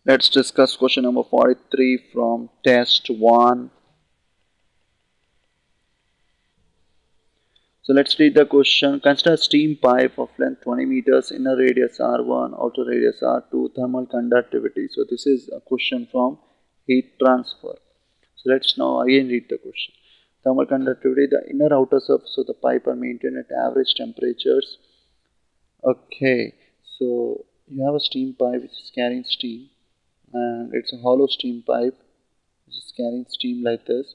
Let's discuss question number 43 from test 1. So let's read the question. Consider a steam pipe of length 20 meters, inner radius R1, outer radius R2, thermal conductivity. So this is a question from heat transfer. So let's now again read the question. Thermal conductivity, the inner outer surface of the pipe are maintained at average temperatures. Okay, so you have a steam pipe which is carrying steam, and it's a hollow steam pipe which is carrying steam like this.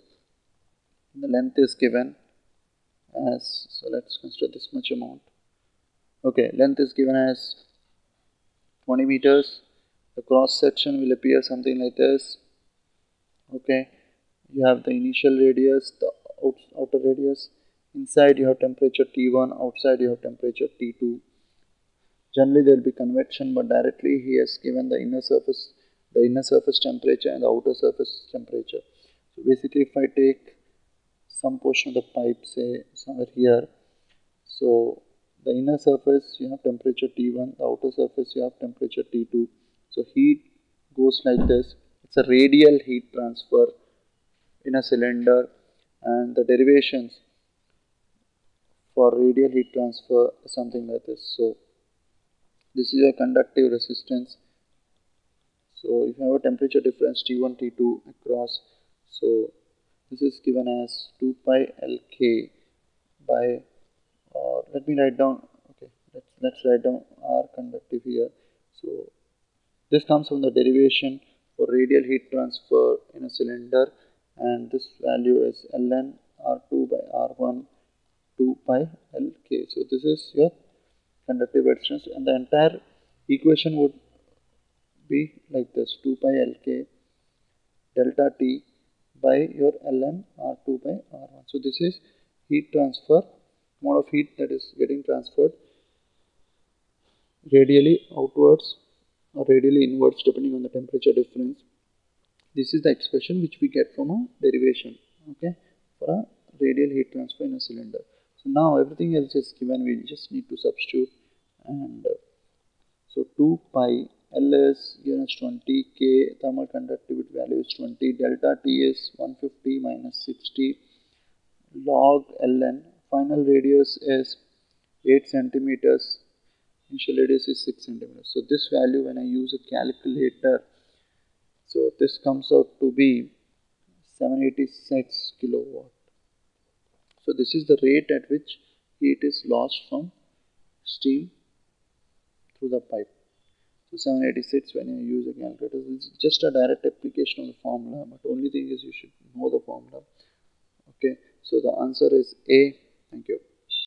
The length is given as, so let's consider this much amount. Okay, length is given as 20 meters. The cross section will appear something like this. Okay, you have the initial radius, the outer radius. Inside you have temperature T1, outside you have temperature T2. Generally there will be convection, but directly he has given the inner surface temperature and the outer surface temperature. So basically if I take some portion of the pipe, say somewhere here, so the inner surface you have temperature T1, the outer surface you have temperature T2. So heat goes like this. It's a radial heat transfer in a cylinder, and the derivations for radial heat transfer is something like this. So this is a conductive resistance. So if you have a temperature difference T1, T2 across, so this is given as 2 pi Lk by, or let me write down, okay, let's write down R conductive here. So this comes from the derivation for radial heat transfer in a cylinder, and this value is ln R2 by R1 2 pi Lk. So this is your conductive resistance, and the entire equation would be like this: 2 pi Lk delta T by your ln R2 by R1. So this is heat transfer, amount of heat that is getting transferred radially outwards or radially inwards depending on the temperature difference. This is the expression which we get from a derivation, okay, for a radial heat transfer in a cylinder. So now everything else is given, we just need to substitute, and so 2 pi L is given as 20, K thermal conductivity value is 20, delta T is 150 minus 60 log Ln, final radius is 8 centimeters, initial radius is 6 centimeters. So this value, when I use a calculator, so this comes out to be 786 kilowatt. So this is the rate at which heat is lost from steam through the pipe. So 786 when you use a calculator, it's just a direct application of the formula, but only thing is you should know the formula. Okay, so the answer is A. Thank you.